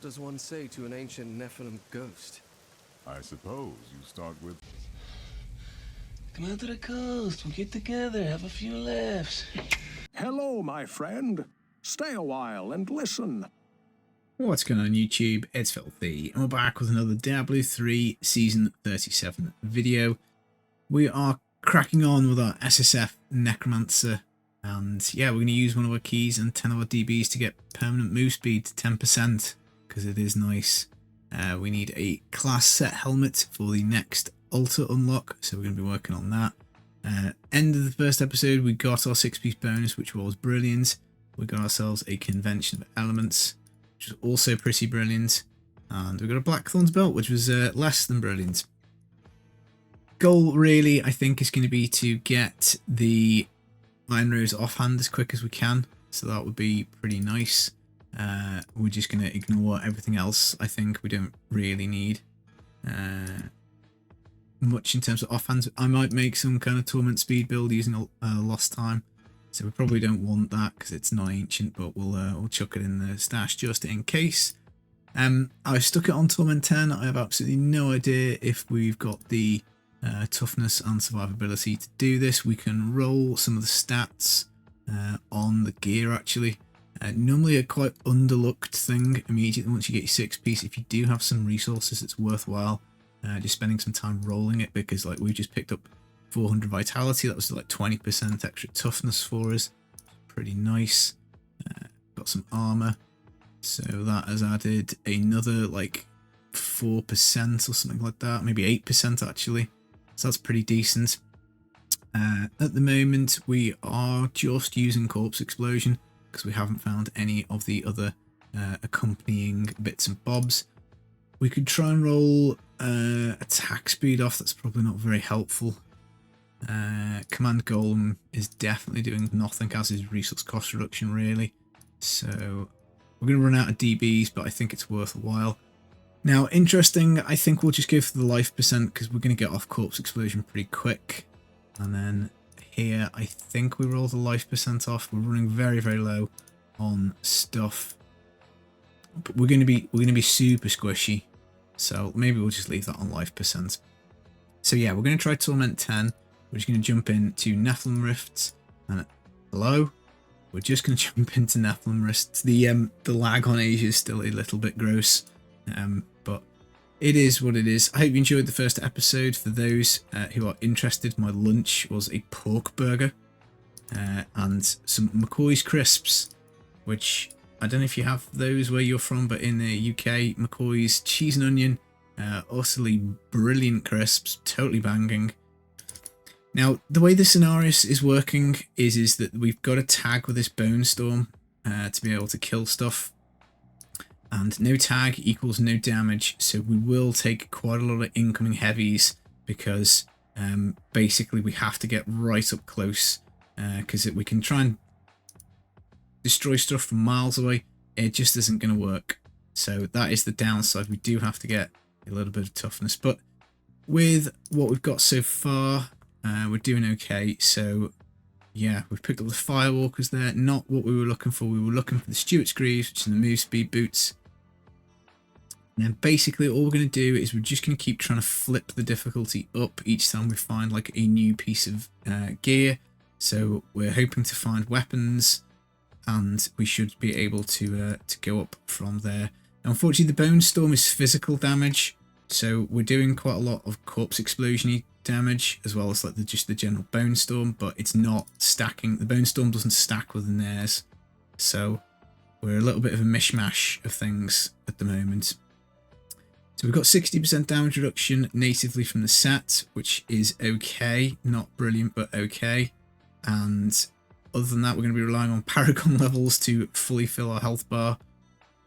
What does one say to an ancient Nephalem ghost? I suppose you start with... Come out to the coast. We'll get together, have a few laughs. Hello, my friend. Stay a while and listen. What's going on YouTube? It's Filthy, and we're back with another Diablo 3 Season 37 video. We are cracking on with our SSF Necromancer, and yeah, we're going to use one of our keys and 10 of our DBs to get permanent move speed to 10%, because it is nice. We need a class set helmet for the next altar unlock, so we're going to be working on that. End of the first episode, we got our 6-piece bonus, which was brilliant. We got ourselves a convention of elements, which was also pretty brilliant, and we got a Blackthorn's belt, which was less than brilliant. Goal really, I think, is going to be to get the Iron Rose offhand as quick as we can, so that would be pretty nice. We're just going to ignore everything else. I think we don't really need much in terms of offhands. I might make some kind of Torment speed build using Lost Time. So we probably don't want that because it's not ancient, but we'll chuck it in the stash just in case. I've stuck it on Torment 10. I have absolutely no idea if we've got the toughness and survivability to do this. We can roll some of the stats on the gear actually. Normally a quite underlooked thing immediately once you get your 6-piece. If you do have some resources, it's worthwhile just spending some time rolling it, because like we just picked up 400 vitality. That was like 20% extra toughness for us. Pretty nice. Got some armor, so that has added another like 4% or something like that, maybe 8% actually. So that's pretty decent. At the moment we are just using Corpse Explosion because we haven't found any of the other accompanying bits and bobs. We could try and roll attack speed off. That's probably not very helpful. Command Golem is definitely doing nothing as is resource cost reduction really. So we're going to run out of DBs, but I think it's worthwhile. Now, interesting, I think we'll just go for the life percent because we're going to get off Corpse Explosion pretty quick. And then here, I think we roll the life percent off. We're running very, very low on stuff, but we're going to be super squishy. So maybe we'll just leave that on life percent. So yeah, we're going to try Torment 10. We're just going to jump into Nephalem Rifts. And hello? We're just going to jump into Nephalem Rifts. The lag on Asia is still a little bit gross. But it is what it is. I hope you enjoyed the first episode. For those who are interested, my lunch was a pork burger. And some McCoy's crisps. Which, I don't know if you have those where you're from, but in the UK, McCoy's cheese and onion. Utterly brilliant crisps. Totally banging. Now, the way the Innarius is working is that we've got a tag with this Bone Storm to be able to kill stuff. And no tag equals no damage, so we will take quite a lot of incoming heavies because basically we have to get right up close because we can try and destroy stuff from miles away. It just isn't going to work. So that is the downside. We do have to get a little bit of toughness. But with what we've got so far, we're doing okay. So yeah, we've picked up the Firewalkers there. Not what we were looking for. We were looking for the Stewart's Greaves, which are the move speed boots. And then basically all we're going to do is we're just going to keep trying to flip the difficulty up each time we find like a new piece of gear. So we're hoping to find weapons, and we should be able to go up from there. Now, unfortunately, the Bone Storm is physical damage, so we're doing quite a lot of Corpse Explosion-y damage, as well as like just the general Bone Storm, but it's not stacking. The Bone Storm doesn't stack with the Nares, so we're a little bit of a mishmash of things at the moment. So we've got 60% damage reduction natively from the set, which is okay. Not brilliant, but okay. And other than that, we're going to be relying on Paragon levels to fully fill our health bar.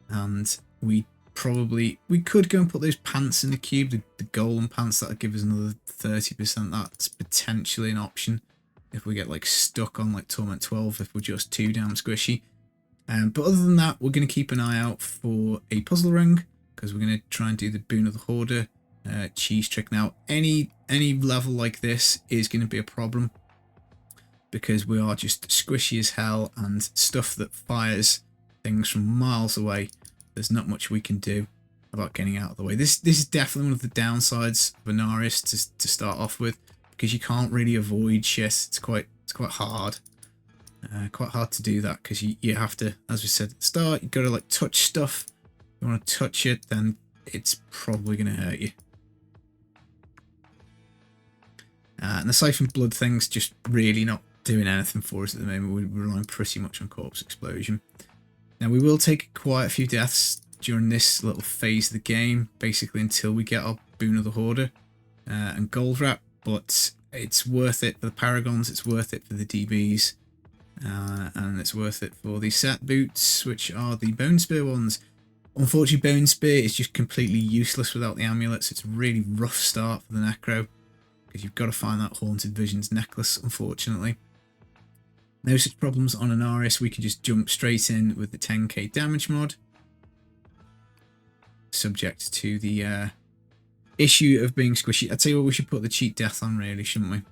And we could go and put those pants in the cube, the golem pants. That would give us another 30%. That's potentially an option if we get like stuck on like Torment 12, if we're just too damn squishy. But other than that, we're going to keep an eye out for a puzzle ring, because we're going to try and do the Boon of the Hoarder cheese trick. Now, any level like this is going to be a problem, because we are just squishy as hell, and stuff that fires things from miles away there's not much we can do about getting out of the way. This is definitely one of the downsides of Innarius to start off with, because you can't really avoid shit. It's quite hard. Quite hard to do that, because you have to, as we said at the start, you got to like touch stuff. If you want to touch it, then it's probably going to hurt you. And the Siphon Blood thing's just really not doing anything for us at the moment. We're relying pretty much on Corpse Explosion. Now we will take quite a few deaths during this little phase of the game, basically until we get our Boon of the Hoarder and Gold Wrap, but it's worth it for the Paragons, it's worth it for the DBs, and it's worth it for the set boots, which are the Bone Spear ones. Unfortunately, Bone Spear is just completely useless without the amulets. It's a really rough start for the Necro, because you've got to find that Haunted Visions necklace, unfortunately. No such problems on Innarius. We can just jump straight in with the 10k damage mod, subject to the issue of being squishy. I'd tell you what, we should put the cheat death on, really, shouldn't we?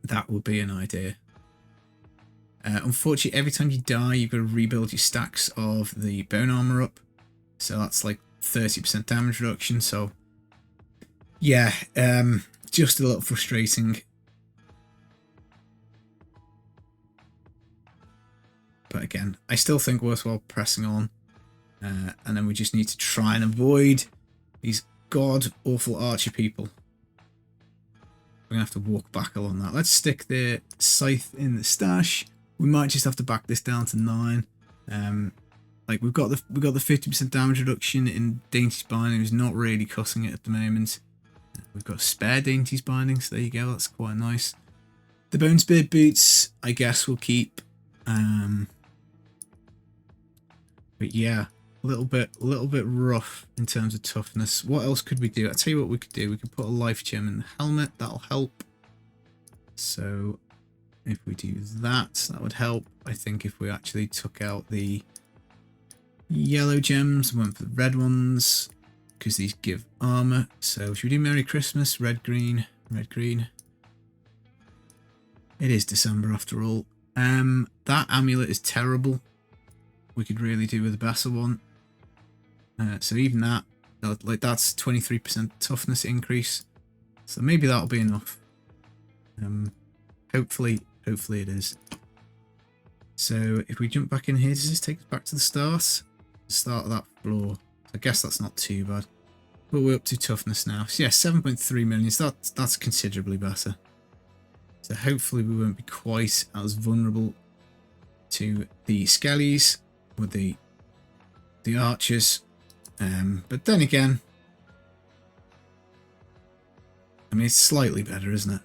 That would be an idea. Unfortunately, every time you die, you've got to rebuild your stacks of the bone armor up. So that's like 30% damage reduction. So yeah, just a little frustrating. But again, I still think worthwhile pressing on. And then we just need to try and avoid these god-awful archer people. We're going to have to walk back along that. Let's stick the scythe in the stash. We might just have to back this down to 9. Like we've got the 50% damage reduction in Dainty's Binding. It's not really cutting it at the moment. We've got spare Dainty's Binding, so there you go. That's quite nice. The Bone Spear boots, I guess we'll keep. But yeah, a little bit rough in terms of toughness. What else could we do? I'll tell you what we could do. We could put a life gem in the helmet. That'll help. So if we do that, that would help. I think if we actually took out the yellow gems, went for the red ones, because these give armor. So should we do Merry Christmas? Red, green, red, green. It is December after all. That amulet is terrible. We could really do with a better one. So even that, like that's 23% toughness increase. So maybe that'll be enough. Hopefully it is. So if we jump back in here, does this take us back to the start of that floor? I guess that's not too bad. But we're up to toughness now. So yeah, 7.3 million. So that's considerably better. So hopefully we won't be quite as vulnerable to the skellies with the archers. But then again, I mean, it's slightly better, isn't it?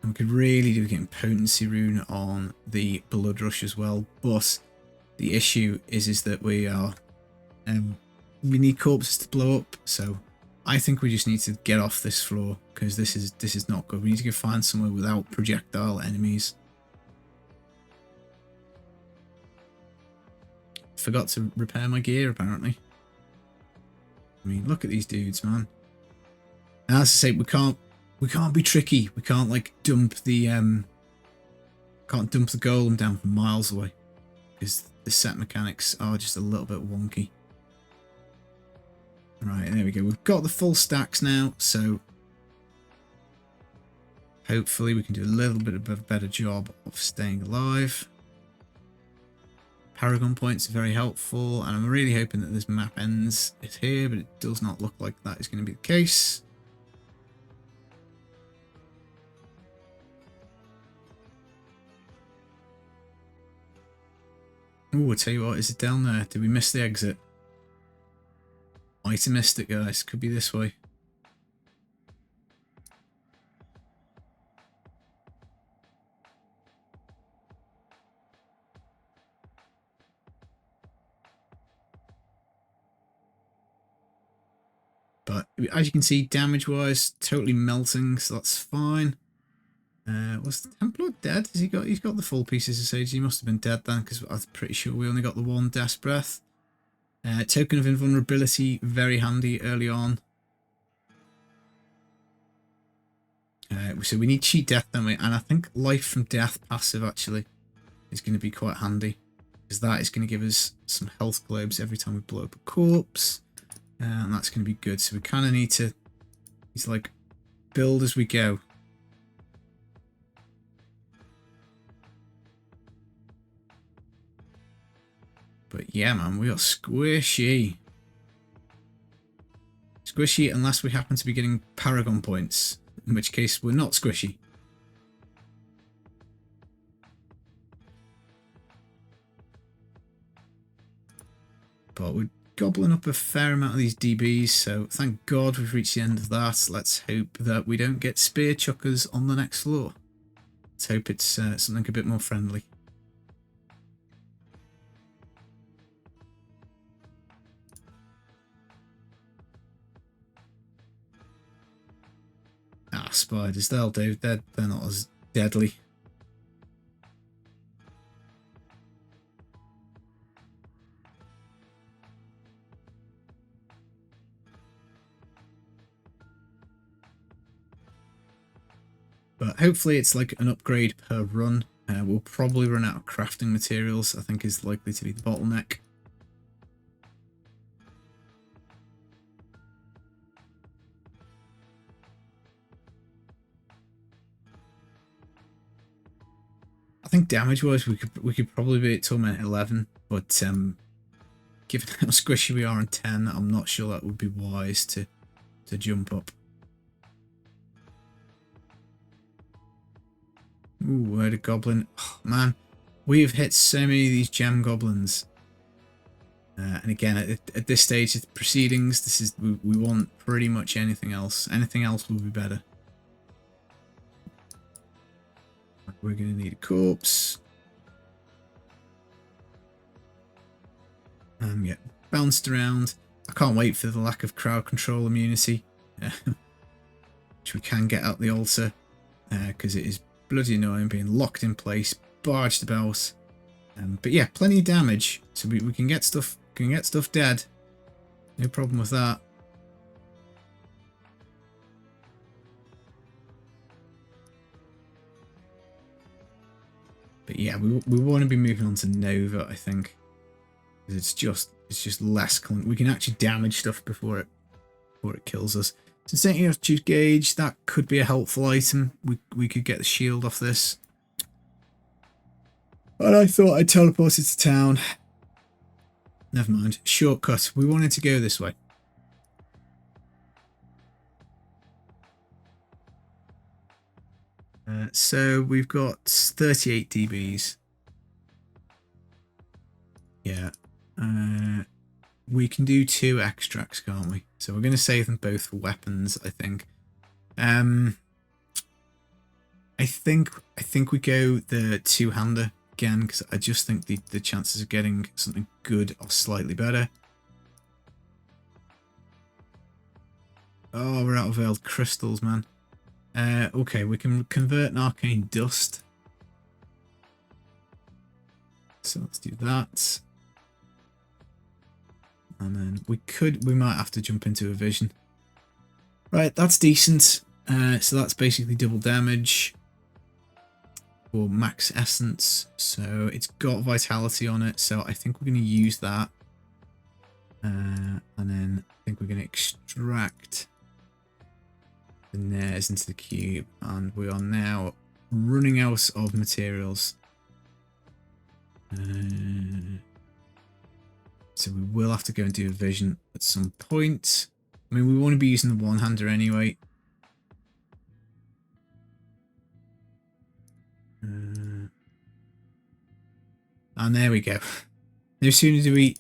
And we could really do getting potency rune on the blood rush as well, but the issue is that we need corpses to blow up. So I think we just need to get off this floor, because this is not good. We need to go find somewhere without projectile enemies. Forgot to repair my gear apparently. I mean, look at these dudes, man. And as I say, we can't be tricky. We can't like dump the golem down from miles away, because the set mechanics are just a little bit wonky. Right, there we go. We've got the full stacks now, so hopefully we can do a little bit of a better job of staying alive. Paragon points are very helpful, and I'm really hoping that this map ends it here, but it does not look like that is going to be the case. Oh, I tell you what, is it down there? Did we miss the exit? Might have missed it, guys. Could be this way. But as you can see, damage-wise, totally melting, so that's fine. Was the Templar dead? He's got the full pieces of Sage. He must have been dead then, because I'm pretty sure we only got the one Death's Breath. Token of Invulnerability, very handy early on. So we need Cheat Death, don't we? And I think Life from Death passive, actually. is going to be quite handy, because that is going to give us some health globes every time we blow up a corpse, and that's going to be good. So we kind of need to like build as we go. But yeah, man, we are squishy. Squishy unless we happen to be getting Paragon points, in which case we're not squishy. But we're gobbling up a fair amount of these DBs, so thank God we've reached the end of that. Let's hope that we don't get spear chuckers on the next floor. Let's hope it's something a bit more friendly. Ah, spiders, they'll do. They're not as deadly. But hopefully it's like an upgrade per run. We'll probably run out of crafting materials, I think is likely to be the bottleneck. I think damage-wise we could probably be at Torment 11, but given how squishy we are on 10, I'm not sure that would be wise to jump up. Ooh, word of goblin. Oh, man, we have hit so many of these gem goblins. And again, at this stage of the proceedings, this is we want pretty much anything else. Anything else will be better. We're going to need a corpse. And get bounced around. I can't wait for the lack of crowd control immunity, which we can get at the altar, because it is bloody annoying being locked in place, barged about. But yeah, plenty of damage, so we can get stuff. Dead. No problem with that. But yeah, we want to be moving on to Nova, I think. It's just less clunk. We can actually damage stuff before it kills us. So setting our choose gauge, that could be a helpful item. We could get the shield off this. But I thought I teleported to town. Never mind. Shortcut. We wanted to go this way. So we've got 38 DBs. Yeah. We can do 2 extracts, can't we? So we're going to save them both for weapons, I think. I think we go the 2-hander again, because I just think the chances of getting something good are slightly better. Oh, we're out of veiled crystals, man. Okay, we can convert an arcane dust. So let's do that. And then we might have to jump into a vision. Right, that's decent. So that's basically double damage for max essence. So it's got vitality on it. So I think we're going to use that. And then I think we're going to extract the nares into the cube. And we are now running out of materials. So we will have to go and do a vision at some point. I mean, we want to be using the 1-hander anyway. And there we go. No sooner do we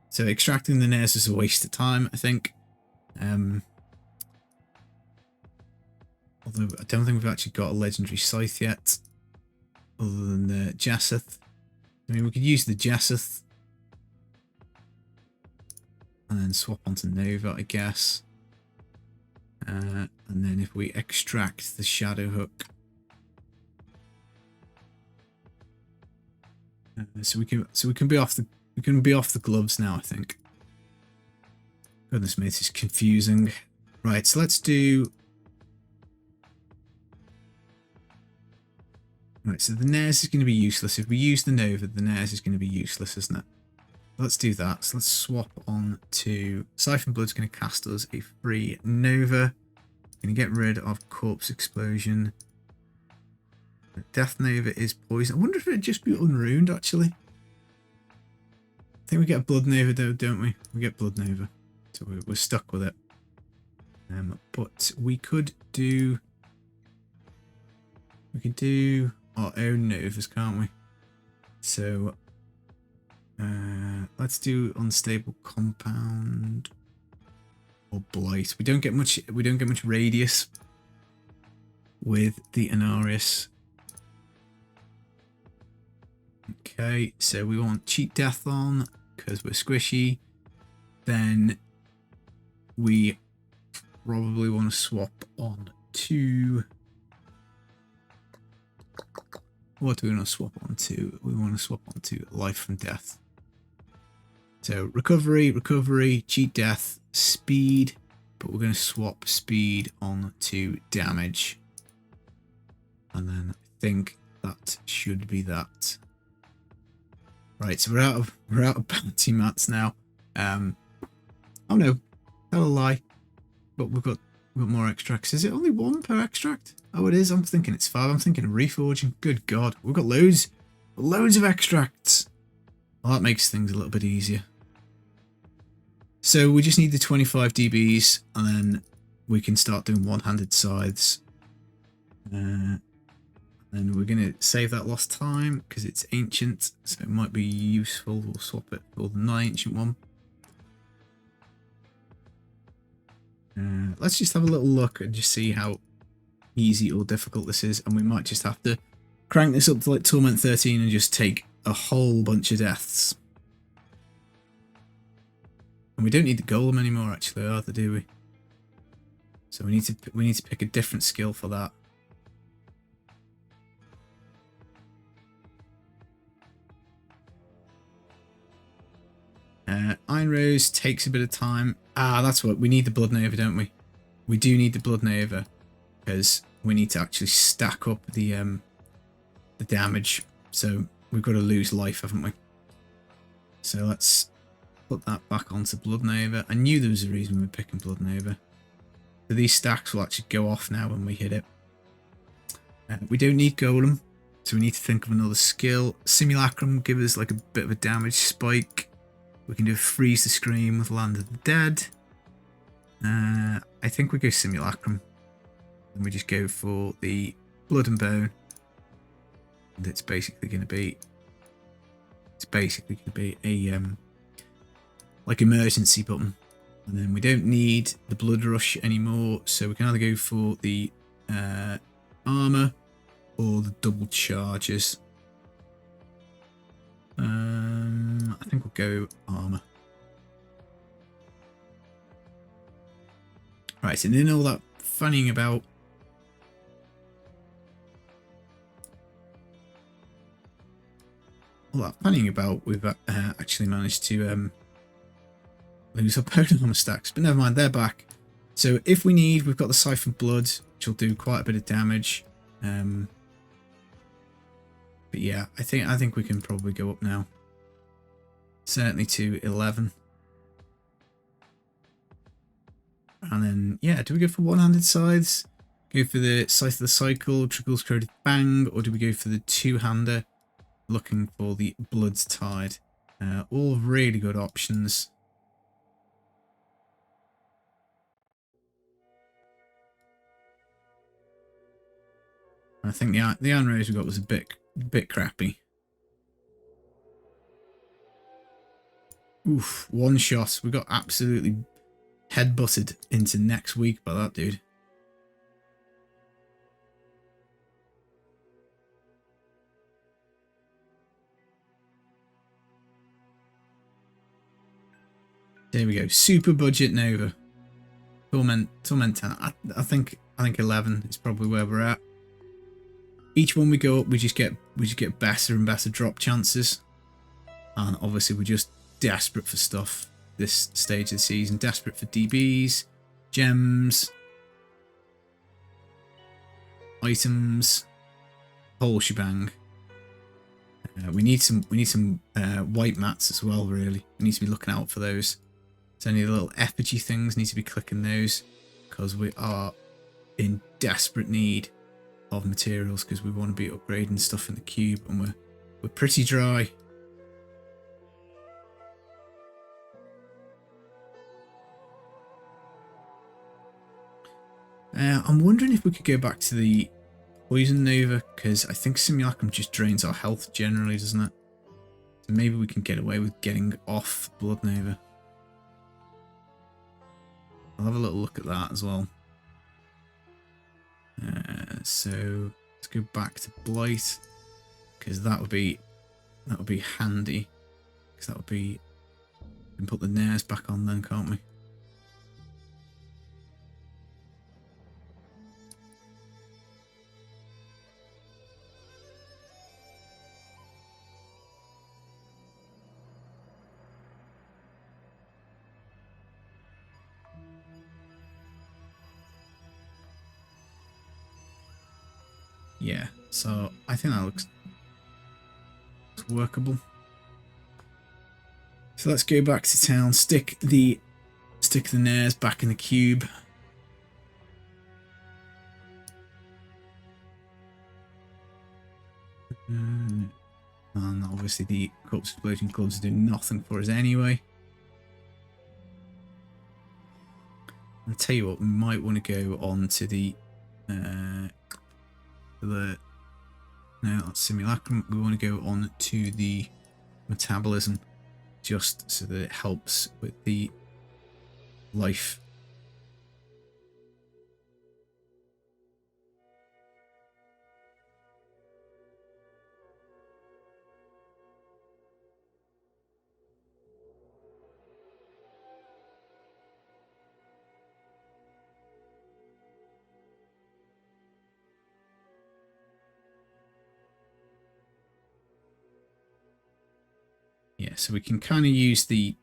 so extracting the nares is a waste of time, I think. Although I don't think we've actually got a legendary scythe yet, other than the Jasseth. I mean, we could use the Jasseth and then swap onto Nova, I guess. And then if we extract the Shadow Hook, so we can be off the gloves now, I think. Goodness me, this is confusing. Right, so let's do Right, so the Nares is going to be useless. If we use the Nova, the Nares is going to be useless, isn't it? Let's do that. So let's swap on to Siphon Blood's going to cast us a free Nova. Going to get rid of Corpse Explosion. Death Nova is poison. I wonder if it'd just be unruined, actually. I think we get a Blood Nova, though, don't we? We get Blood Nova. So we're stuck with it. But we could do... We could do our own Novas, can't we? So... let's do Unstable Compound or Blight. We don't get much radius with the Innarius. Okay, so we want Cheat Death on because we're squishy. Then we probably want to swap on to... What do we want to swap on to? We want to swap on to Life from Death. So recovery, cheat death, speed, but we're going to swap speed on to damage. And then I think that should be that. Right, so we're out of bounty mats now. Oh no, tell a lie. But we've got more extracts. Is it only 1 per extract? Oh, it is. I'm thinking it's 5. I'm thinking of reforging. Good God, we've got loads of extracts. Well, that makes things a little bit easier. So we just need the 25 DBs, and then we can start doing one-handed scythes. And we're going to save that lost time because it's ancient, so it might be useful. We'll swap it for the non-ancient one. Let's just have a little look and just see how easy or difficult this is, and we might just have to crank this up to like Torment 13 and just take a whole bunch of deaths. And we don't need the golem anymore, actually, either, do we? So we need to pick a different skill for that. Iron Rose takes a bit of time. Ah, that's what we need, the Blood Nova, don't we? We do need the Blood Nova because we need to actually stack up the damage. So we've got to lose life, haven't we? So let's put that back onto Blood Nova. I knew there was a reason we were picking Blood Nova. So these stacks will actually go off now when we hit it. We don't need Golem, so we need to think of another skill. Simulacrum give us like a bit of a damage spike. We can do Freeze the Scream with Land of the Dead. I think we go Simulacrum. And we just go for the Blood and Bone. And it's basically going to be a like emergency button. And then we don't need the Blood Rush anymore, so we can either go for the armor or the double charges. I think we'll go armor. Right, and then all that fanning about. We've actually managed to lose our bone armor stacks, but never mind, they're back. So if we need, we've got the Siphon Blood, which will do quite a bit of damage. But yeah, I think we can probably go up now. Certainly to 11. And then, yeah, do we go for one-handed scythes? Go for the Scythe of the Cycle, Trickle's Corroded Fang, or do we go for the two-hander, looking for the Blood's Tide? All really good options. I think the Iron Rose we got was a bit crappy. Oof, one shot. We got absolutely headbutted into next week by that dude. There we go. Super budget Nova. Torment 10. I think 11 is probably where we're at. Each one we go up, we just get better and better drop chances. And obviously we're just desperate for stuff this stage of the season. Desperate for DBs, gems, items, whole shebang. We need some white mats as well. Really, we need to be looking out for those. So any little effigy things need to be clicking those, because we are in desperate need of materials, because we want to be upgrading stuff in the cube, and we're pretty dry. I'm wondering if we could go back to the Poison Nova, because I think Simulacrum just drains our health generally, doesn't it? So maybe we can get away with getting off Blood Nova. I'll have a little look at that as well. So let's go back to Blight, because that would be handy. Because that would be, we can put the Nares back on then, can't we? Yeah, so I think that looks workable. So let's go back to town, stick the Nares back in the cube. And obviously the corpse explosion gloves are doing nothing for us anyway. I'll tell you what, we might want to go on to the Simulacrum. We want to go on to the metabolism, just so that it helps with the life. Yeah, so we can kind of use the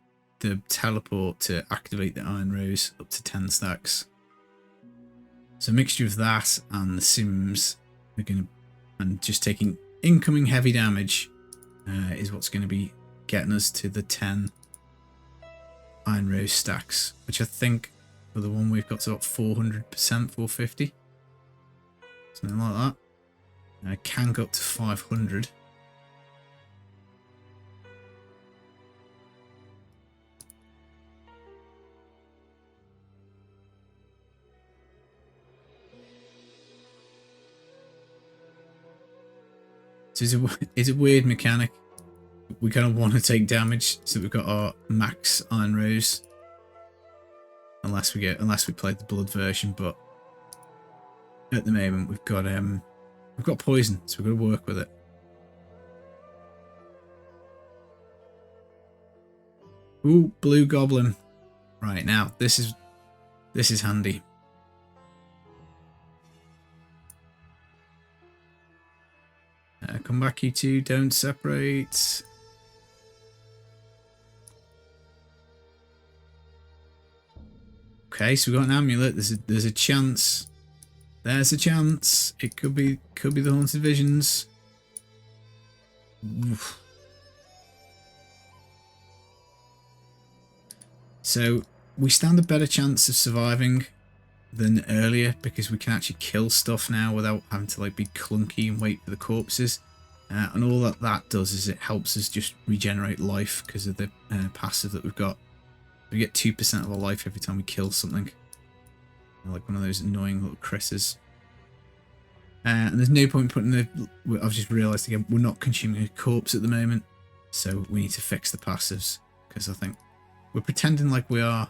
teleport to activate the Iron Rose up to 10 stacks. So a mixture of that and the Sims, and just taking incoming heavy damage is what's going to be getting us to the 10 Iron Rose stacks, which I think for the one we've got to about 400%, 450, something like that. And it can go up to 500. It's a weird mechanic. We kind of want to take damage, so we've got our max Iron Rose. Unless we play the blood version, but at the moment we've got poison, so we've got to work with it. Ooh, blue goblin. Right, now this is handy. Come back, you two. Don't separate. Okay, so we've got an amulet. There's a chance. There's a chance. It could be the Haunted Visions. Oof. So we stand a better chance of surviving than earlier, because we can actually kill stuff now without having to be clunky and wait for the corpses. And all that does is it helps us just regenerate life because of the passive that we've got. We get 2% of our life every time we kill something. Like one of those annoying little crisses. And there's no point putting I've just realised again, we're not consuming a corpse at the moment. So we need to fix the passives, because I think we're pretending like we are.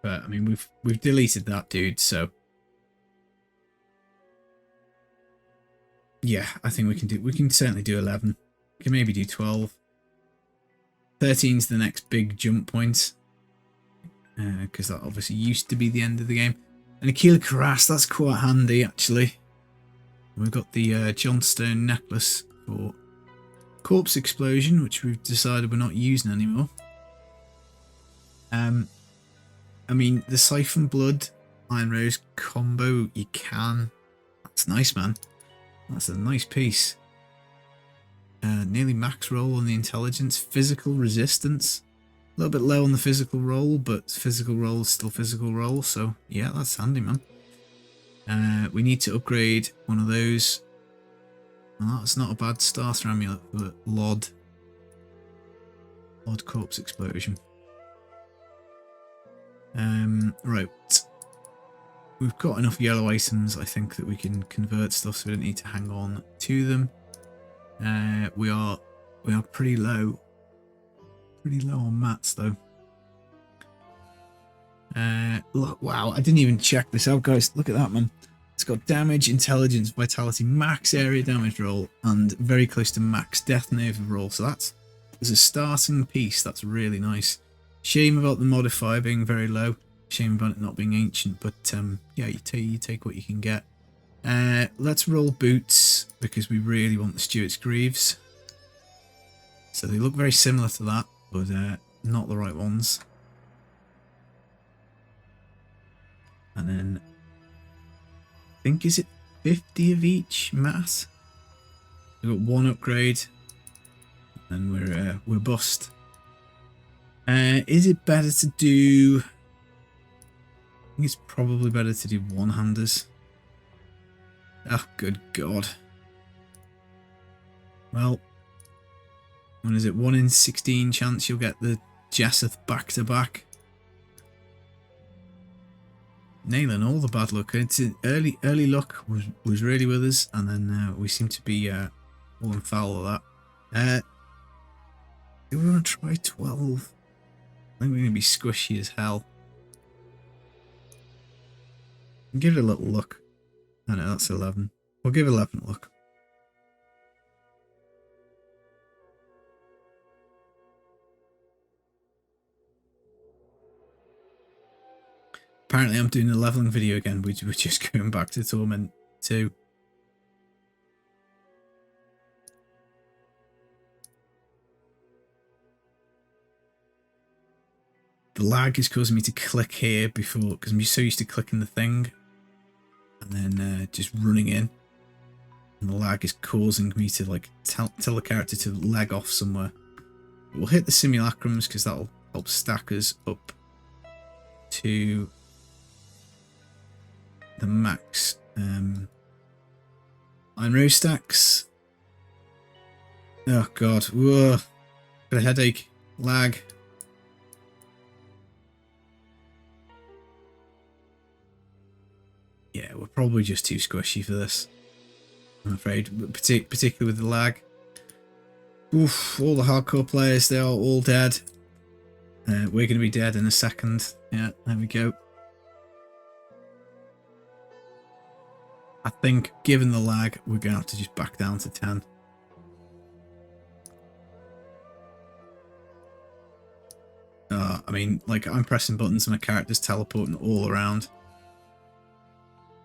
But I mean, we've deleted that dude, so Yeah, I think we can certainly do 11. We can maybe do 12. 13's the next big jump point. Because that obviously used to be the end of the game. And Aquila Cuirass, that's quite handy actually. We've got the Johnstone necklace for corpse explosion, which we've decided we're not using anymore. I mean, the Siphon Blood Iron Rose combo, you can. That's nice, man. That's a nice piece. Nearly max roll on the intelligence. Physical resistance. A little bit low on the physical roll, but physical roll is still physical roll. So, yeah, that's handy, man. We need to upgrade one of those. Well, that's not a bad starter amulet for Lod. Lod Corpse Explosion. Right. We've got enough yellow items, I think, that we can convert stuff, so we don't need to hang on to them. We are pretty low. Pretty low on mats, though. Look, wow, I didn't even check this out, guys. Look at that, man. It's got damage, intelligence, vitality, max area damage roll, and very close to max death nova roll. So that's, as a starting piece, that's really nice. Shame about the modifier being very low. Shame about it not being ancient, but yeah, you take what you can get. Let's roll boots, because we really want the Stuart's Greaves. So they look very similar to that, but not the right ones. And then, I think, is it 50 of each mass? We've got one upgrade, and we're bust. Is it better to do? I think it's probably better to do one-handers. Oh, good God. Well, what is it? 1 in 16 chance you'll get the Jesseth back-to-back. Nailing all the bad luck. It's early luck was really with us, and then we seem to be falling foul of that. Do we want to try 12? I think we're going to be squishy as hell. Give it a little look. I know that's 11. We'll give 11 a look. Apparently I'm doing a leveling video again. We're just going back to Torment 2. The lag is causing me to click here before, because I'm so used to clicking the thing and then just running in. And the lag is causing me to like tell the character to leg off somewhere. But we'll hit the simulacrums because that'll help stack us up to the max. Iron Rose stacks. Oh God, whoa, got a headache. Lag. Yeah, we're probably just too squishy for this, I'm afraid, particularly with the lag. Oof, all the hardcore players, they are all dead. We're going to be dead in a second. Yeah, there we go. I think, given the lag, we're going to have to just back down to 10. I mean, like, I'm pressing buttons and my character's teleporting all around.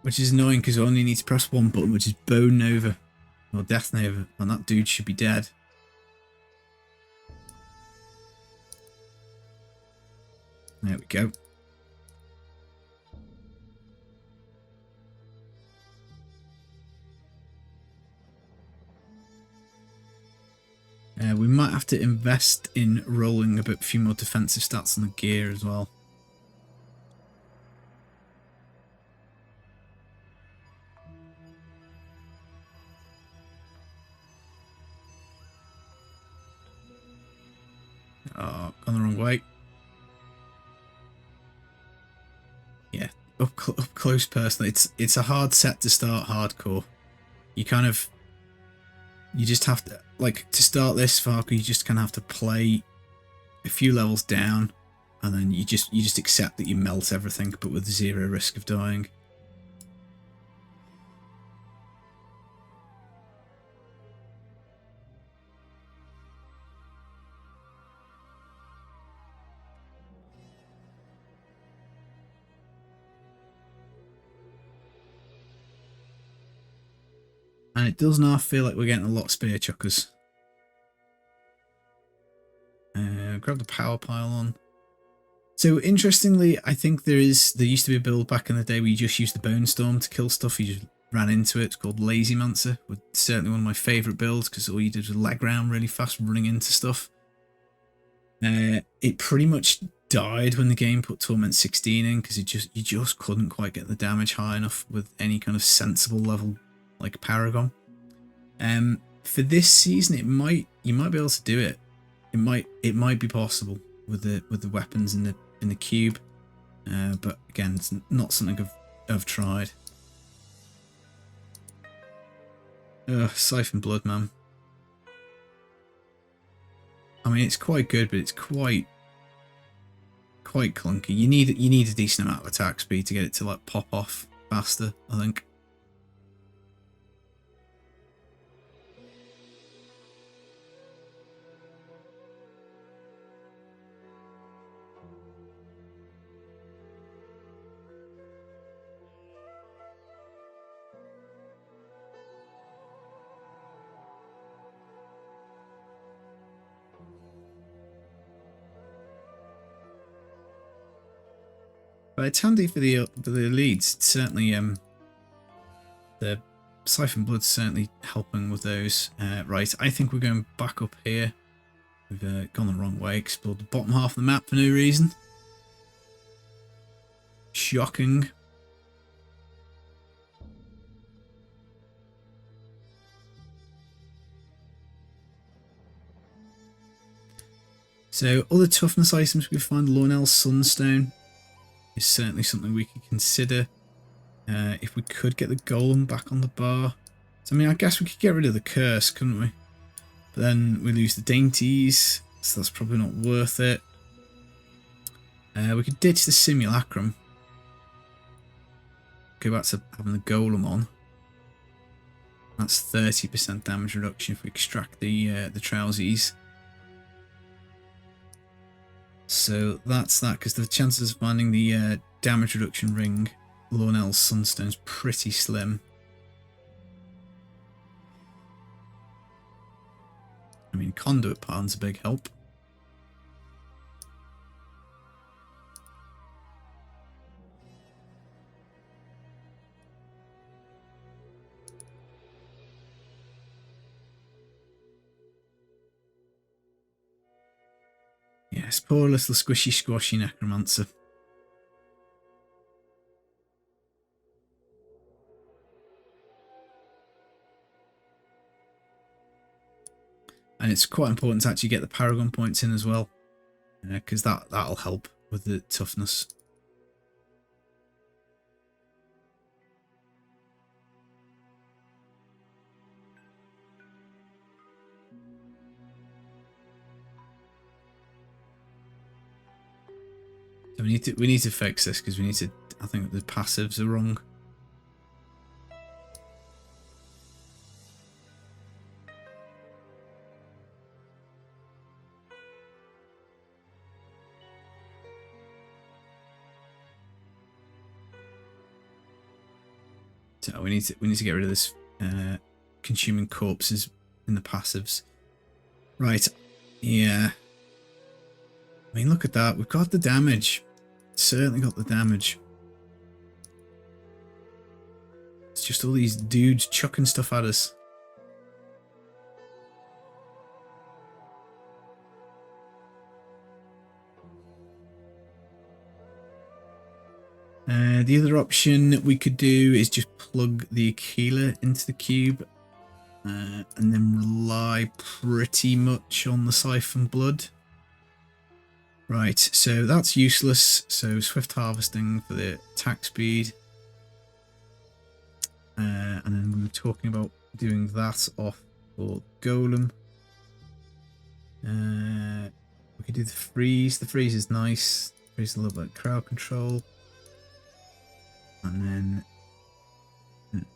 Which is annoying because I only need to press one button, which is Bone Nova. Or Death Nova. And that dude should be dead. There we go. We might have to invest in rolling a few more defensive stats on the gear as well. Oh, gone the wrong way. Yeah, up close person. It's a hard set to start hardcore. You just have to, like, to start this Farco, you just kind of have to play a few levels down, and then you just accept that you melt everything, but with zero risk of dying. And it does now feel like we're getting a lot of spear chuckers. Grab the power pile on. So interestingly, I think there used to be a build back in the day where you just used the Bone Storm to kill stuff. You just ran into it. It's called Lazy Mancer. Was certainly one of my favourite builds because all you did was leg round really fast, running into stuff. It pretty much died when the game put Torment 16 in because you just couldn't quite get the damage high enough with any kind of sensible level like Paragon. For this season, you might be able to do it. It might be possible with the weapons in the cube, but again, it's not something I've tried. Siphon Blood, man. I mean, it's quite good, but it's quite clunky. You need a decent amount of attack speed to get it to like pop off faster, I think. But it's handy for the elites. It's certainly the Siphon Blood's certainly helping with those. Right, I think we're going back up here. We've gone the wrong way. Explored the bottom half of the map for no reason. Shocking. So other toughness items we find. Lornell's Sunstone is certainly something we could consider. If we could get the golem back on the bar. So, I mean, I guess we could get rid of the curse, couldn't we? But then we lose the dainties, so that's probably not worth it. We could ditch the simulacrum. Go back to having the golem on. That's 30% damage reduction if we extract the trousies. So that's that, because the chances of finding the damage reduction ring, Lornell's Sunstone, is pretty slim. I mean, conduit pattern's a big help. Yes, poor little squishy squashy Necromancer. And it's quite important to actually get the Paragon points in as well, because that'll help with the toughness. So we need to fix this because I think the passives are wrong. So we need to get rid of this consuming corpses in the passives. Right. Yeah. I mean, look at that. We've got the damage. Certainly got the damage. It's just all these dudes chucking stuff at us. The other option we could do is just plug the Aquila into the cube and then rely pretty much on the Siphon Blood. Right, so that's useless. So Swift Harvesting for the attack speed. And then we were talking about doing that off for Golem. We could do the freeze. The freeze is nice. Freeze a little bit of crowd control. And then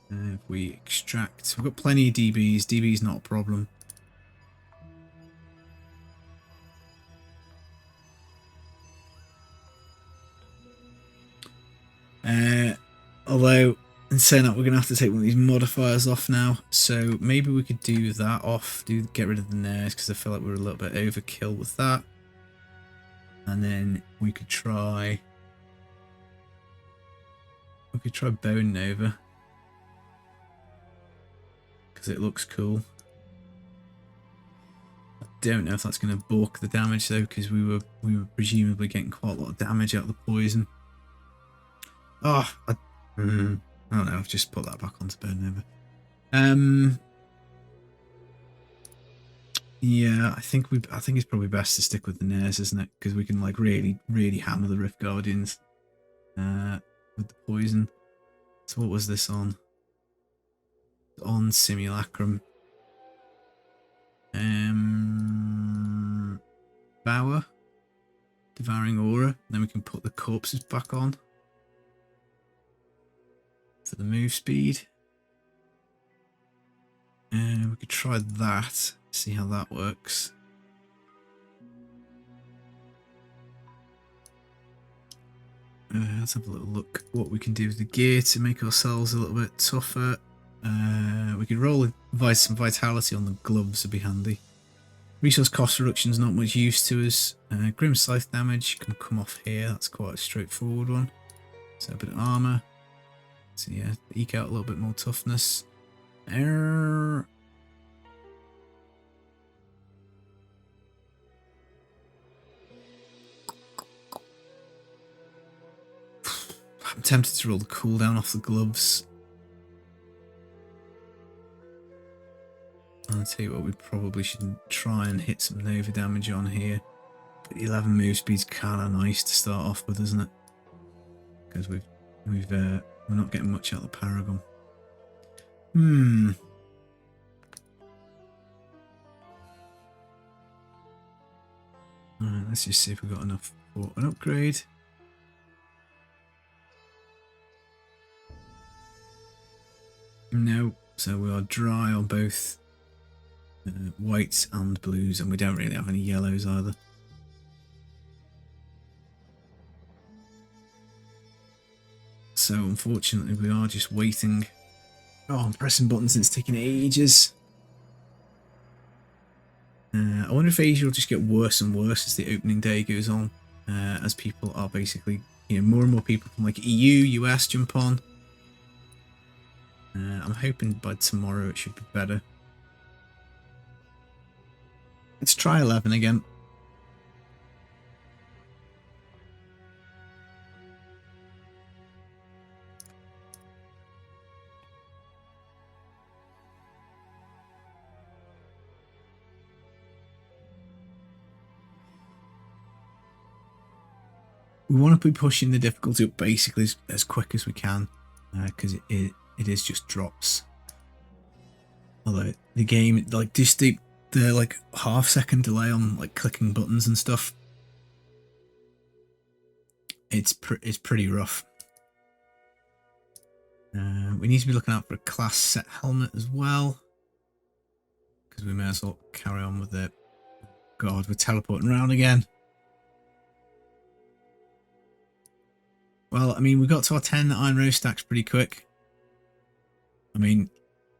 if we extract, we've got plenty of DBs. DB's not a problem. Although And saying that, we're going to have to take one of these modifiers off now. So maybe we could do that off, get rid of the nares, because I feel like we're a little bit overkill with that. And then we could try Bone Nova, because it looks cool. I don't know if that's going to balk the damage though, because we were presumably getting quite a lot of damage out of the poison. Oh, I don't know. I've just put that back onto Bone Nova. Yeah, I think it's probably best to stick with the nares, isn't it? Because we can like really hammer the Rift Guardians with the poison. So what was this on? On Simulacrum. Bower. Devouring Aura. Then we can put the corpses back on. For the move speed. And we could try that. See how that works. Let's have a little look what we can do with the gear to make ourselves a little bit tougher. We could roll some vitality on the gloves, would be handy. Resource cost reduction is not much use to us. Grim Scythe damage can come off here. That's quite a straightforward one. So a bit of armor. So yeah, eke out a little bit more toughness. I'm tempted to roll the cooldown off the gloves. I'll tell you what, we probably should try and hit some Nova damage on here. But 11 move speed's kind of nice to start off with, isn't it? Because we're not getting much out of the Paragon. Alright, let's just see if we've got enough for an upgrade. No, so we are dry on both whites and blues, and we don't really have any yellows either. So unfortunately we are just waiting. Oh, I'm pressing buttons and it's taking ages. I wonder if Asia will just get worse and worse as the opening day goes on, as people are basically, more and more people from like EU, US jump on. I'm hoping by tomorrow it should be better. Let's try 11 again. We want to be pushing the difficulty up basically as quick as we can, because it is just drops. Although the game, like just the like half-second delay on like clicking buttons and stuff, it's pretty rough. We need to be looking out for a class set helmet as well, because we may as well carry on with it. God, we're teleporting around again. Well, I mean, we got to our 10 Iron Rose stacks pretty quick. I mean,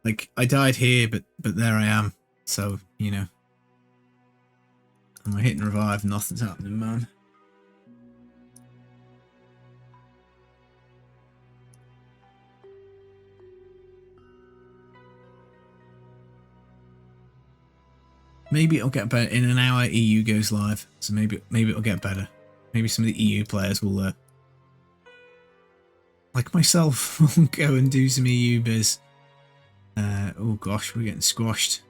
like, I died here, but there I am. So, And we're hitting revive, nothing's happening, man. Maybe it'll get better. In an hour, EU goes live. So maybe it'll get better. Maybe some of the EU players will, like myself, will go and do some EU biz. Oh gosh, we're getting squashed.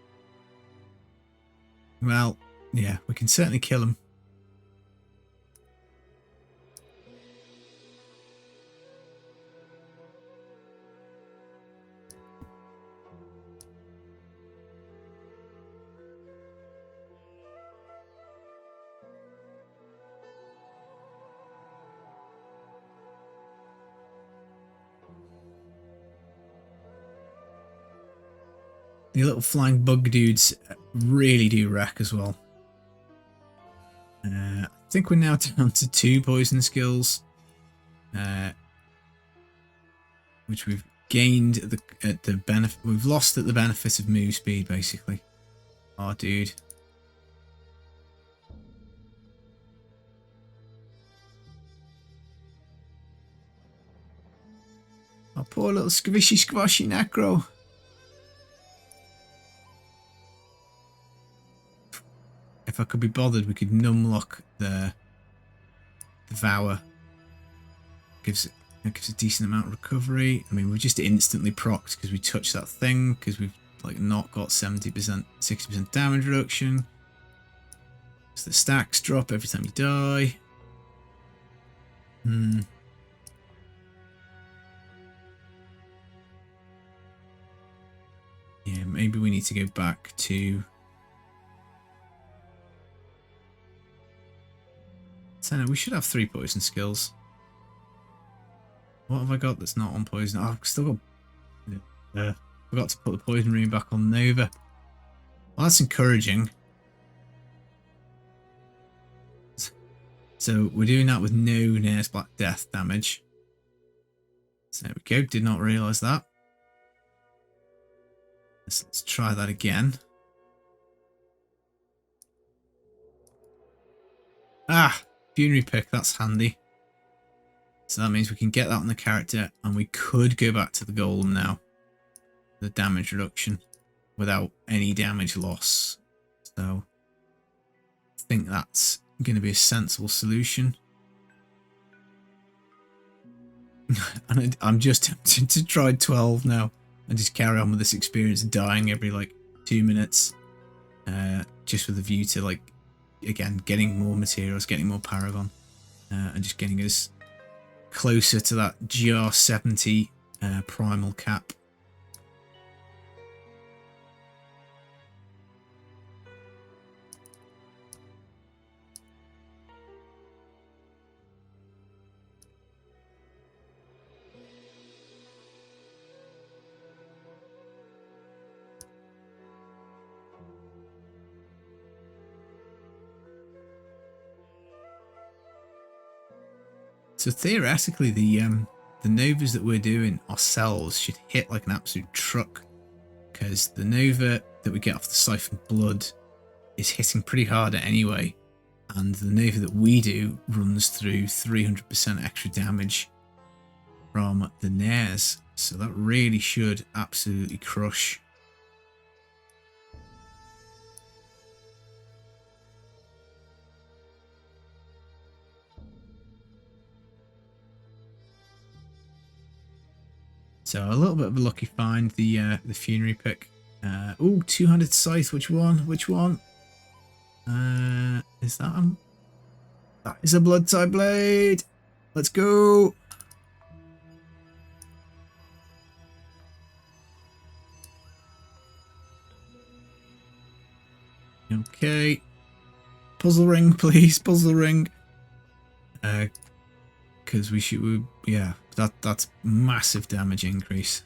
Well, yeah, we can certainly kill them. The little flying bug dudes really do wreck as well. I think we're now down to 2 poison skills, which we've gained at the benefit. We've lost at the benefit of move speed, basically. Oh, dude. Oh, poor little squishy squashy necro. If I could be bothered, we could numlock the Devour. Gives it a decent amount of recovery. I mean, we're just instantly procced because we touched that thing, because we've like not got 70%, 60% damage reduction. So the stacks drop every time you die. Yeah, maybe we need to go back to... So no, we should have 3 poison skills. What have I got that's not on poison? Oh, I've still got... forgot to put the poison rune back on Nova. Well, that's encouraging. So we're doing that with no Nair's Black Death damage. So there we go. Did not realise that. Let's try that again. Ah! Funerary Pick, that's handy. So that means we can get that on the character, and we could go back to the golem now. The damage reduction without any damage loss. So I think that's going to be a sensible solution. And I'm just tempted to try 12 now and just carry on with this experience, dying every like 2 minutes, just with a view to like, again, getting more materials, getting more Paragon, and just getting us closer to that GR 70 primal cap. So theoretically, the Novas that we're doing ourselves should hit like an absolute truck, because the Nova that we get off the Siphoned Blood is hitting pretty hard anyway, and the Nova that we do runs through 300% extra damage from the Nairs, so that really should absolutely crush. So a little bit of a lucky find, the Funerary Pick. Oh, two-handed scythe. Which one? Which one? Is that that is a Blood-Tide Blade. Let's go. Okay. Puzzle ring, please. Puzzle ring. Because yeah, that's massive damage increase.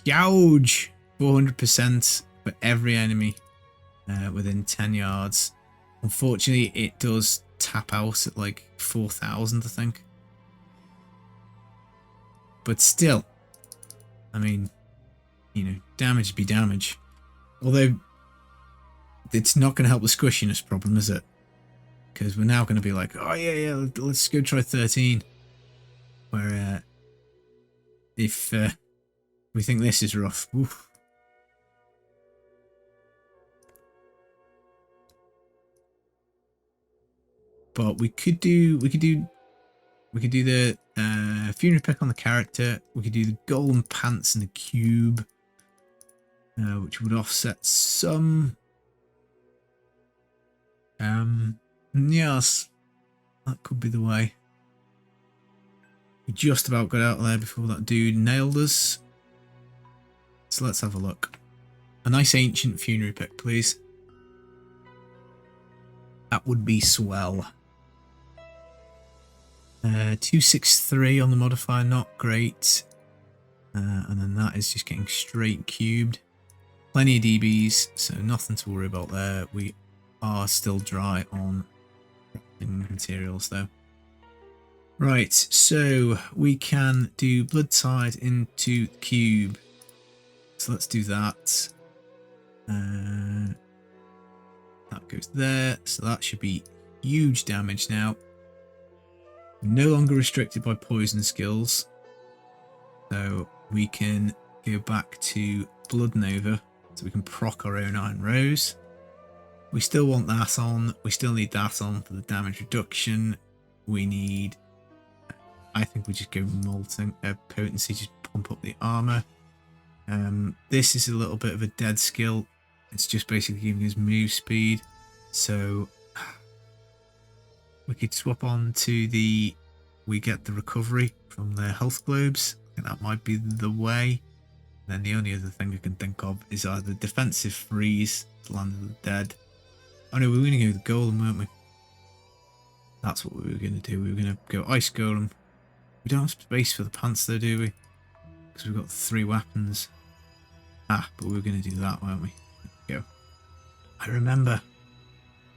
Huge! 400% for every enemy within 10 yards. Unfortunately, it does tap out at like 4,000, I think. But still, I mean, you know, damage be damage. Although, it's not going to help the squishiness problem, is it? Because we're now going to be like, oh yeah, let's go try 13. Where if we think this is rough, oof. But we could do the Funerary Pick on the character. We could do the Golem Pants in the cube, which would offset some. Yes, that could be the way. We just about got out of there before that dude nailed us. So let's have a look. A nice ancient Funerary Pick, please. That would be swell. 263 on the modifier, not great. And then that is just getting straight cubed. Plenty of DBs, so nothing to worry about there. We are still dry on materials though. Right, so we can do blood tide into the cube. So let's do that. That goes there, so that should be huge damage now. No longer restricted by poison skills. So we can go back to Blood Nova, so we can proc our own Iron Rose. We still want that on. We still need that on for the damage reduction. We need... I think we just go molten potency, just pump up the armor. This is a little bit of a dead skill. It's just basically giving us move speed. So we could swap on to the... We get the recovery from the health globes. I think that might be the way. And then the only other thing I can think of is either defensive freeze, Land of the Dead. Oh no, we were going to go with the golem, weren't we? That's what we were going to do. We were going to go ice golem. We don't have space for the pants though, do we? Because we've got 3 weapons. Ah, but we were going to do that, weren't we? There we go. I remember.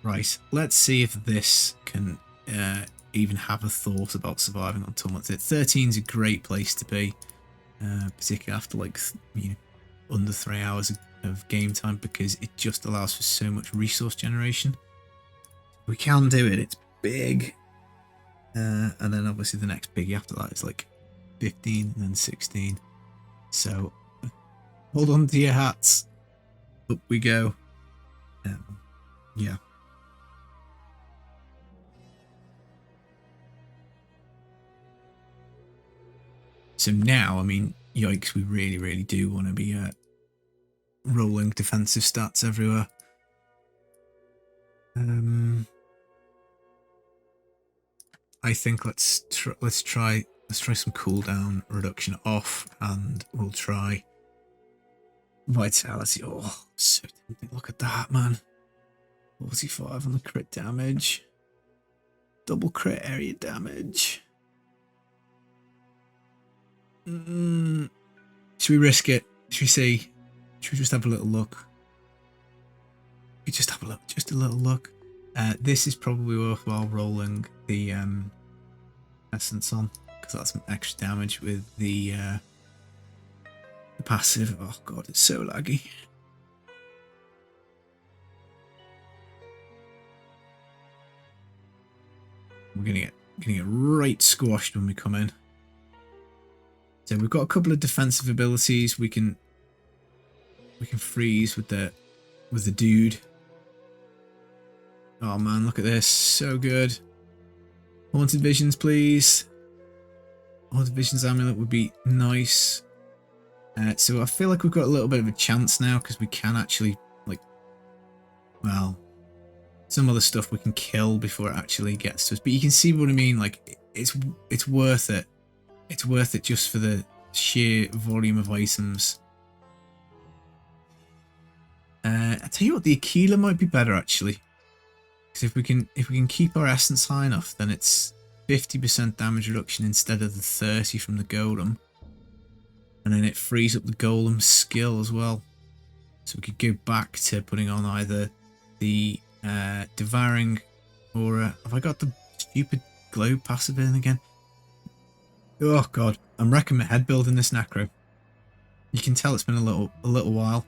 Right, let's see if this can even have a thought about surviving on Torment. 13 is a great place to be, particularly after like under 3 hours of game time, because it just allows for so much resource generation. We can do it. It's big. And then obviously the next biggie after that is like 15 and then 16. So hold on to your hats. Up we go. Yeah. So now, I mean, yikes, we really, really do want to be rolling defensive stats everywhere. I think let's try some cooldown reduction off, and we'll try vitality. Oh, so tempting. Look at that, man. 45 on the crit damage. Double crit area damage. Should we risk it? Should we see? Should we just have a little look? We just have a look, just a little look. This is probably worthwhile rolling the essence on, because that's some extra damage with the passive. Oh god, it's so laggy. We're gonna get right squashed when we come in. So we've got a couple of defensive abilities. We can freeze with the dude. Oh man, look at this, so good. Haunted Visions, please. Haunted Visions amulet would be nice. So I feel like we've got a little bit of a chance now, because we can actually, like, well, some other stuff we can kill before it actually gets to us. But you can see what I mean. Like, it's worth it. It's worth it just for the sheer volume of items. I tell you what, the Aquila might be better actually, because if we can keep our essence high enough, then it's 50% damage reduction instead of the 30 from the golem, and then it frees up the golem's skill as well. So we could go back to putting on either the devouring, or have I got the stupid globe passive in again? Oh god, I'm wrecking my head building this Necro. You can tell it's been a little while.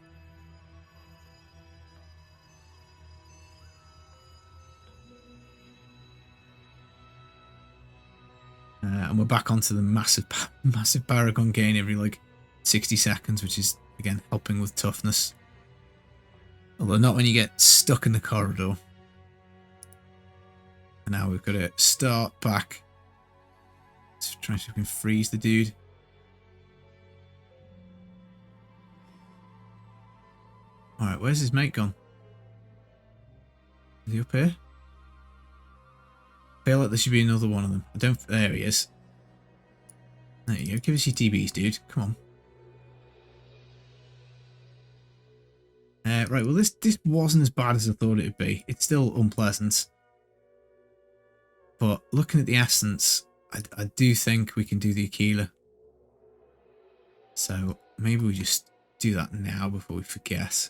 And we're back onto the massive Paragon gain every like 60 seconds, which is again helping with toughness. Although not when you get stuck in the corridor. And now we've got to start back. Let's try to see if we can freeze the dude. Alright, where's his mate gone? Is he up here? I feel like there should be another one of them. I don't... There he is. There you go. Give us your DBs, dude. Come on. Right, well, this wasn't as bad as I thought it would be. It's still unpleasant. But looking at the essence, I do think we can do the Aquila. So maybe we just do that now before we forget.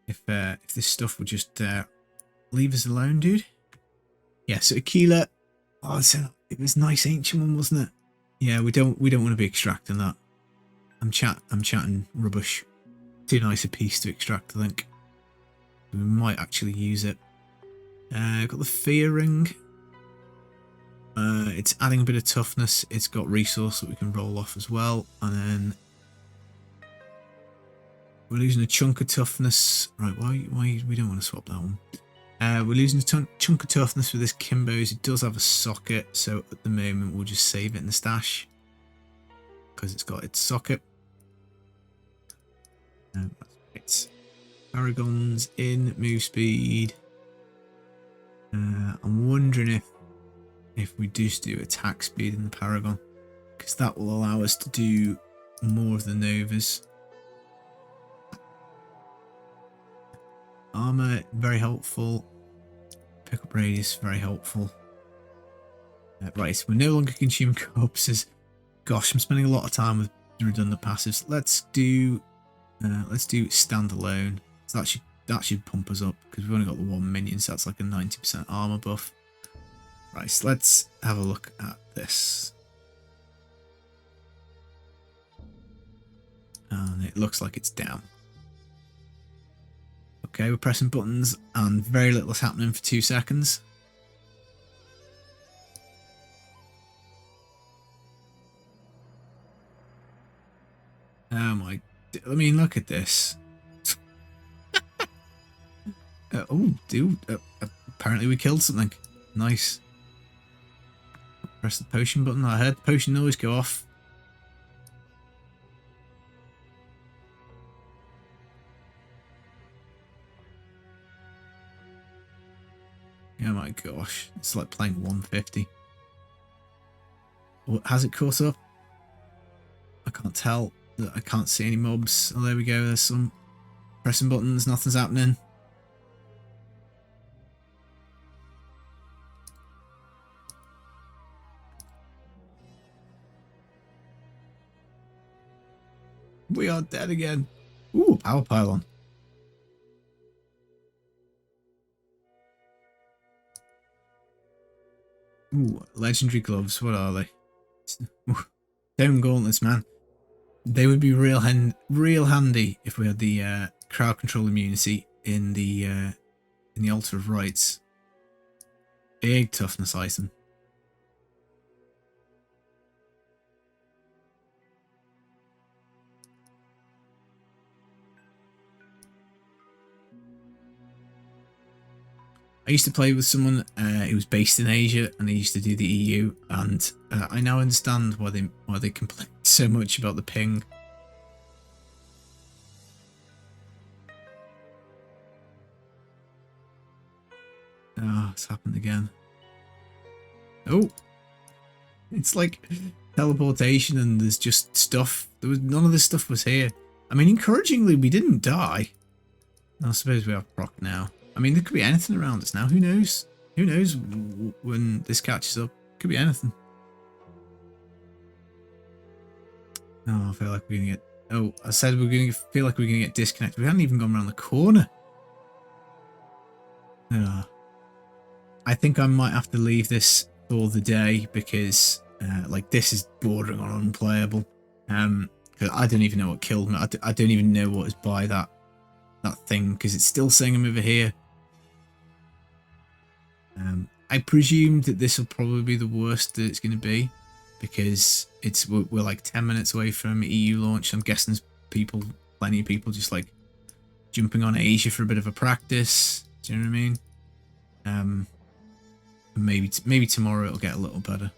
If this stuff would just leave us alone, dude. Yeah, so Aquila, Oh, it was nice ancient one, wasn't it? Yeah, we don't want to be extracting that. I'm chatting rubbish. Too nice a piece to extract, I think. We might actually use it. Got the fear ring. It's adding a bit of toughness. It's got resource that we can roll off as well, and then we're losing a chunk of toughness. Right, why we don't want to swap that one. We're losing a chunk of toughness with this Kimbo's. It does have a socket, so at the moment we'll just save it in the stash because it's got its socket. It's Paragon's in move speed. I'm wondering if we just do attack speed in the Paragon, because that will allow us to do more of the Novas. Armor, very helpful. Pickup radius, very helpful. Right, we're no longer consuming corpses. Gosh, I'm spending a lot of time with redundant passives. Let's do standalone. So that should pump us up because we've only got the one minion, so that's like a 90% armor buff. Right, so let's have a look at this. And it looks like it's down. Okay, we're pressing buttons and very little is happening for 2 seconds. Oh my, I mean, look at this. Oh, dude, apparently we killed something. Nice. Press the potion button. I heard the potion noise go off. Oh my gosh, it's like playing 150. Oh, has it caught up? I can't tell. I can't see any mobs. Oh, there we go. There's some pressing buttons. Nothing's happening. We are dead again. Ooh, power pylon. Ooh, legendary gloves. What are they? Stone gauntlets, man. They would be real handy if we had the crowd control immunity in the altar of rites. Big toughness item. I used to play with someone who was based in Asia, and they used to do the EU, and I now understand why they complain so much about the ping. Oh, it's happened again. Oh, it's like teleportation, and there's just stuff. None of this stuff was here. I mean, encouragingly, we didn't die. I suppose we have proc now. I mean, there could be anything around us now. Who knows? Who knows when this catches up? Could be anything. Oh, I feel like we're gonna get... Oh, I said we're gonna feel like we're gonna get disconnected. We hadn't even gone around the corner. I think I might have to leave this for the day because, like, this is bordering on unplayable. Because I don't even know what killed me. I don't even know what is by that thing because it's still saying I'm over here. I presume that this will probably be the worst that it's going to be because we're like 10 minutes away from EU launch. I'm guessing there's plenty of people just like jumping on Asia for a bit of a practice. Do you know what I mean? Maybe tomorrow it'll get a little better.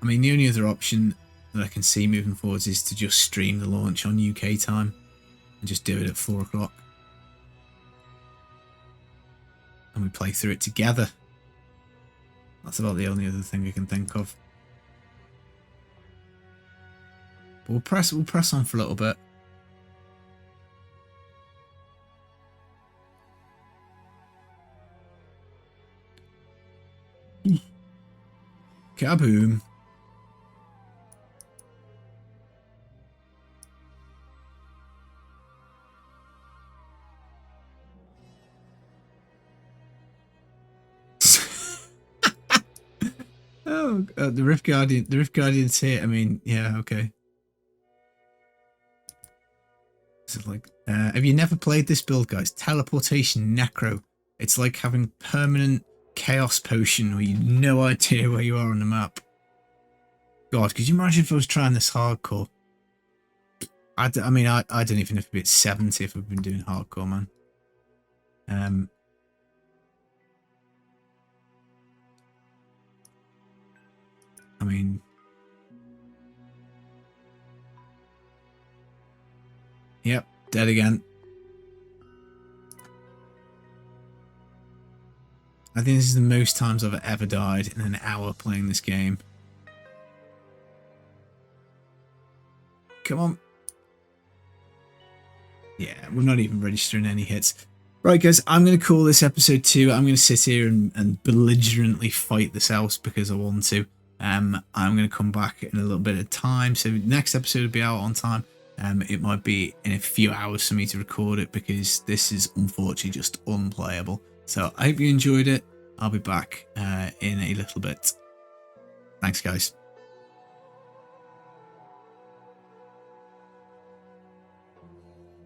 I mean, the only other option that I can see moving forwards is to just stream the launch on UK time and just do it at 4 o'clock. And we play through it together. That's about the only other thing I can think of. But we'll press on for a little bit. Kaboom. Oh, the Rift Guardian. The Rift Guardian's here. I mean, yeah, okay. So like, have you never played this build, guys? Teleportation Necro. It's like having permanent chaos potion where you've no idea where you are on the map. God, could you imagine if I was trying this hardcore? I mean, I don't even know if it'd be at 70 if I've been doing hardcore, man. I mean, yep, dead again. I think this is the most times I've ever died in an hour playing this game. Come on. Yeah, we're not even registering any hits. Right, guys, I'm going to call this episode 2. I'm going to sit here and belligerently fight this house because I want to. I'm going to come back in a little bit of time. So next episode will be out on time. It might be in a few hours for me to record it because this is unfortunately just unplayable. So I hope you enjoyed it. I'll be back in a little bit. Thanks, guys.